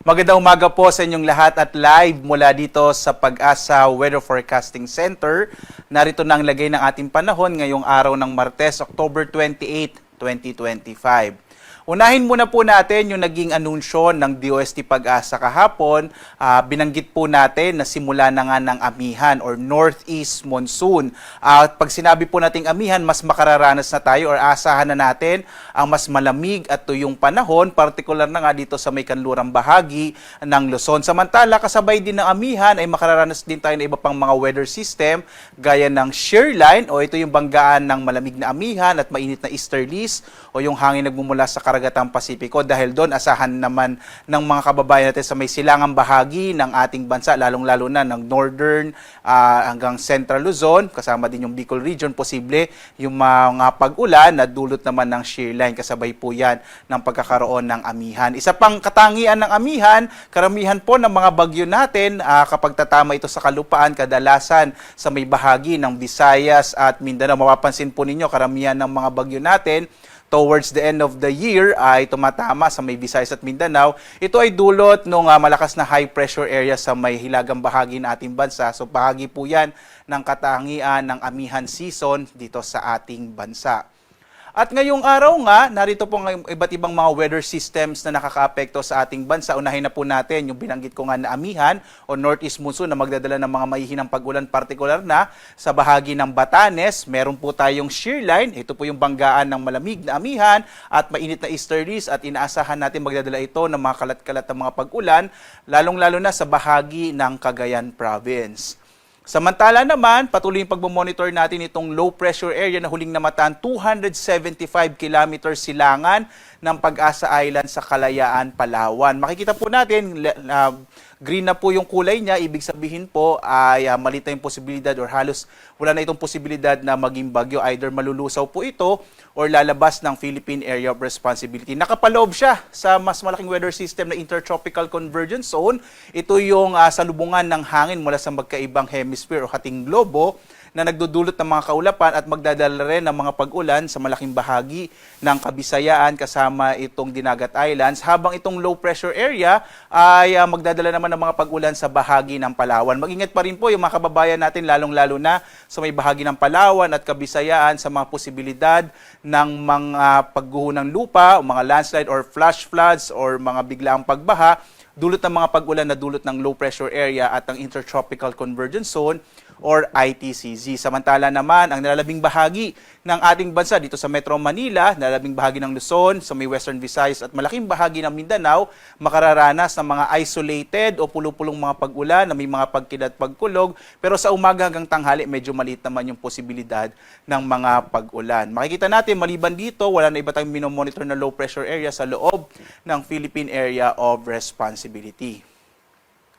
Magandang umaga po sa inyong lahat at live mula dito sa Pag-asa Weather Forecasting Center. Narito na ang lagay ng ating panahon ngayong araw ng Martes, October 28, 2025. Unahin muna po natin yung naging anunsyo ng DOST Pag-asa kahapon. Binanggit po natin na simula na nga ng amihan or Northeast Monsoon. At pag sinabi po nating amihan, mas makararanas na tayo or asahan na natin ang mas malamig at tuyong panahon, partikular na nga dito sa may kanlurang bahagi ng Luzon. Samantala, kasabay din ng amihan ay makararanas din tayo ng iba pang mga weather system gaya ng shear line o ito yung banggaan ng malamig na amihan at mainit na easterlies o yung hangin nagmumula sa Karagatang Pasipiko. Dahil doon, asahan naman ng mga kababayan natin sa may silangang bahagi ng ating bansa, lalong-lalo na ng northern hanggang central Luzon, kasama din yung Bicol region, posible yung mga pag-ulan na dulot naman ng shear line. Kasabay po yan ng pagkakaroon ng amihan. Isa pang katangian ng amihan, karamihan po ng mga bagyo natin, kapag tatama ito sa kalupaan, kadalasan sa may bahagi ng Visayas at Mindanao. Mapapansin po ninyo, karamihan ng mga bagyo natin, towards the end of the year ay tumatama sa may Visayas at Mindanao. Ito ay dulot ng malakas na high pressure area sa may hilagang bahagi ng ating bansa. So bahagi po yan ng katangian ng amihan season dito sa ating bansa. At ngayong araw nga, narito po ang iba't ibang mga weather systems na nakakaapekto sa ating bansa. Unahin na po natin yung binanggit ko nga na amihan o Northeast Monsoon na magdadala ng mga mahihinang pag-ulan, partikular na sa bahagi ng Batanes. Meron po tayong shear line. Ito po yung banggaan ng malamig na amihan at mainit na easterlies at inaasahan natin magdadala ito ng mga kalat-kalat na mga pag-ulan, lalong-lalo na sa bahagi ng Cagayan Province. Samantala naman, patuloy yung pagmamonitor natin itong low pressure area na huling namataan 275 kilometers silangan ng Pag-asa Island sa Kalayaan, Palawan. Makikita po natin, green na po yung kulay niya, ibig sabihin po ay maliit na yung posibilidad or halos wala na itong posibilidad na maging bagyo. Either malulusaw po ito or lalabas ng Philippine Area of Responsibility. Nakapaloob siya sa mas malaking weather system na Intertropical Convergence Zone. Ito yung salubungan ng hangin mula sa magkaibang hemisphere o hating globo na nagdudulot ng mga kaulapan at magdadala rin ng mga pag-ulan sa malaking bahagi ng Kabisayaan kasama itong Dinagat Islands, habang itong low pressure area ay magdadala naman ng mga pag-ulan sa bahagi ng Palawan. Mag-ingat pa rin po yung mga kababayan natin, lalong-lalo na sa may bahagi ng Palawan at Kabisayaan sa mga posibilidad ng mga pagguho ng lupa, o mga landslide or flash floods or mga biglaang pagbaha, dulot ng mga pag-ulan na dulot ng low pressure area at ng Intertropical Convergence Zone or ITCZ. Samantala naman, ang nalalabing bahagi ng ating bansa dito sa Metro Manila, nalalabing bahagi ng Luzon, sa may Western Visayas at malaking bahagi ng Mindanao, makararanas ng mga isolated o pulupulong mga pag-ulan na may mga pagkidlat pagkulog, pero sa umaga hanggang tanghali, medyo maliit naman yung posibilidad ng mga pag-ulan. Makikita natin, maliban dito, wala na iba tayong minomonitor na low pressure area sa loob ng Philippine Area of Responsibility.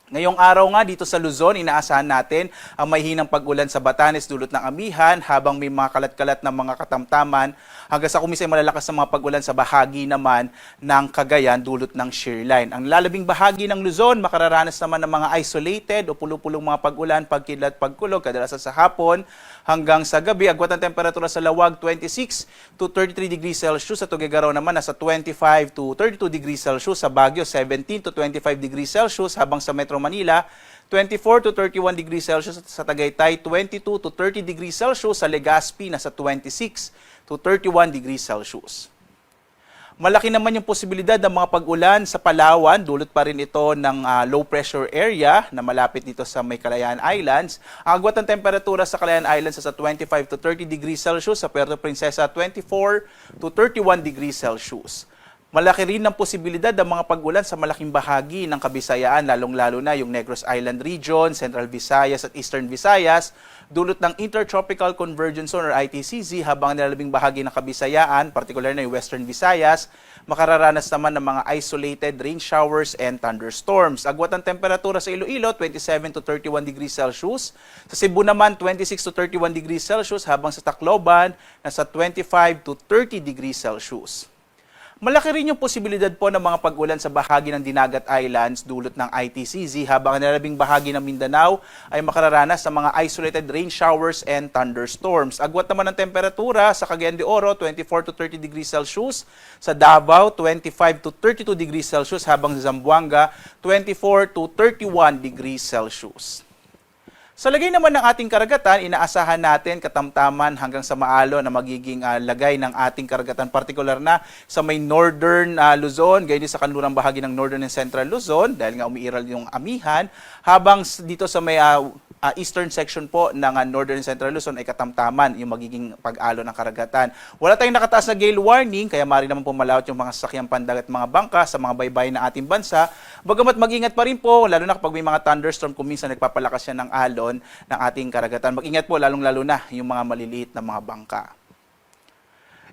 Ngayong araw nga dito sa Luzon, inaasahan natin ang mahihinang pag-ulan sa Batanes dulot ng amihan, habang may mga kalat-kalat na mga katamtaman hanggang sa kumisay malalakas na mga pag-ulan sa bahagi naman ng Cagayan dulot ng shear line. Ang lalabing bahagi ng Luzon, makararanas naman ng mga isolated o pulupulong mga pag-ulan, pagkidlat, pagkulog, kadalasan sa hapon hanggang sa gabi. Agwat ang temperatura sa Lawag 26 to 33 degrees Celsius, sa Tuguegarao naman nasa 25 to 32 degrees Celsius, sa Baguio 17 to 25 degrees Celsius, habang sa Metro Manila 24 to 31 degrees Celsius, sa Tagaytay 22 to 30 degrees Celsius, sa Legazpi nasa 26 to 31 degrees Celsius. Malaki naman yung posibilidad ng mga pag-ulan sa Palawan, dulot pa rin ito ng low pressure area na malapit dito sa may Kalayaan Islands. Ang agwat ng temperatura sa Kalayaan Islands sa 25 to 30 degrees Celsius, sa Puerto Princesa 24 to 31 degrees Celsius. Malaki rin ang posibilidad ng mga pag-ulan sa malaking bahagi ng Kabisayaan, lalong-lalo na yung Negros Island Region, Central Visayas at Eastern Visayas, dulot ng Intertropical Convergence Zone or ITCZ, habang nalalabing bahagi ng Kabisayaan, particular na yung Western Visayas, makararanas naman ng mga isolated rain showers and thunderstorms. Agwat ang temperatura sa Iloilo, 27 to 31 degrees Celsius. Sa Cebu naman, 26 to 31 degrees Celsius, habang sa Tacloban, nasa 25 to 30 degrees Celsius. Malaki rin yung posibilidad po ng mga pag-ulan sa bahagi ng Dinagat Islands dulot ng ITCZ, habang ang nalabing bahagi ng Mindanao ay makararanas sa mga isolated rain showers and thunderstorms. Agwat naman ang temperatura sa Cagayan de Oro, 24 to 30 degrees Celsius. Sa Davao, 25 to 32 degrees Celsius, habang sa Zamboanga, 24 to 31 degrees Celsius. Sa lagay naman ng ating karagatan, inaasahan natin katamtaman hanggang sa maalo na magiging lagay ng ating karagatan, partikular na sa may northern Luzon, gayon din sa kanlurang bahagi ng northern and central Luzon, dahil nga umiiral yung amihan, habang dito sa may eastern section po ng northern and central Luzon ay katamtaman yung magiging pag-alo ng karagatan. Wala tayong nakataas na gale warning, kaya maaari naman po malawat yung mga sasakyang pandagat at mga bangka sa mga baybayin ng ating bansa. Bagamat mag-ingat pa rin po, lalo na kapag may mga thunderstorm, kung minsan nagpapalakas yan ng alon ng ating karagatan. Mag-ingat po, lalong-lalo na yung mga maliliit na mga bangka.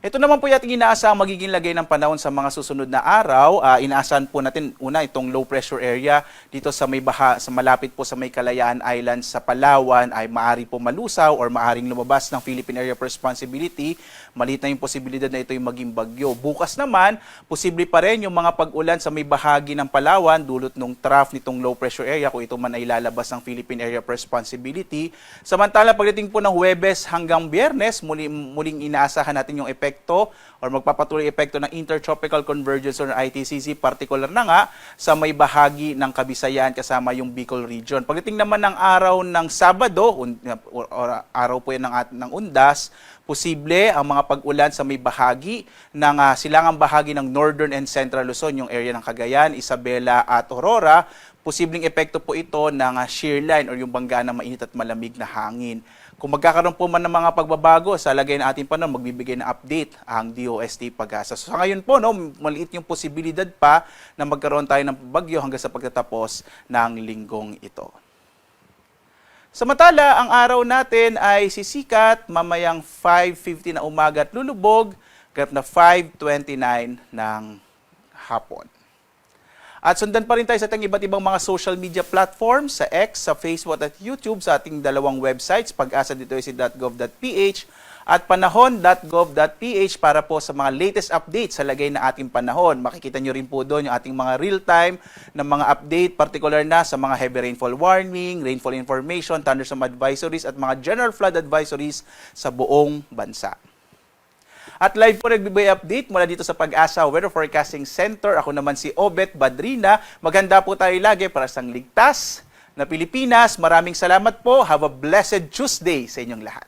Ito naman po yung ating inaasahang magiging lagay ng panahon sa mga susunod na araw. Inaasahan po natin una itong low pressure area dito sa may sa malapit po sa may Kalayaan Islands sa Palawan ay maari po malusaw or maaring lumabas ng Philippine Area of Responsibility. Maliit na yung posibilidad na ito yung maging bagyo. Bukas naman, posible pa rin yung mga pag-ulan sa may bahagi ng Palawan dulot ng trough nitong low pressure area kung ito man ay lalabas ng Philippine Area of Responsibility. Samantala, pagdating po ng Huwebes hanggang Biyernes, muling inaasahan natin yung epekto or magpapatuloy epekto ng Intertropical Convergence or ITCZ, partikular na nga sa may bahagi ng Kabisayan kasama yung Bicol region. Pagdating naman ng araw ng Sabado, or araw po yan ng Undas, posible ang mga pag-ulan sa may bahagi ng silangang bahagi ng Northern and Central Luzon, yung area ng Cagayan, Isabela at Aurora. Posibleng epekto po ito ng shear line or yung bangga ng mainit at malamig na hangin. Kung magkakaroon po man ng mga pagbabago sa lagay ng ating panahon, magbibigay ng update ang DOST Pag-asa. So, sa ngayon po, maliit yung posibilidad pa na magkaroon tayo ng bagyo hanggang sa pagtatapos ng linggong ito. Samantala, ang araw natin ay sisikat mamayang 5:50 na umaga at lulubog, ganap na 5:29 ng hapon. At sundan pa rin tayo sa ating iba't ibang mga social media platforms, sa X, sa Facebook at YouTube, sa ating dalawang websites, Pag-asa dito ay .gov.ph at panahon.gov.ph para po sa mga latest updates sa lagay na ating panahon. Makikita nyo rin po doon yung ating mga real-time na mga update, particular na sa mga heavy rainfall warning, rainfall information, thunderstorm advisories at mga general flood advisories sa buong bansa. At live po nagbibigay update mula dito sa Pag-asa Weather Forecasting Center. Ako naman si Obet Badrina. Maghanda po tayo lagi para sa ligtas na Pilipinas. Maraming salamat po. Have a blessed Tuesday sa inyong lahat.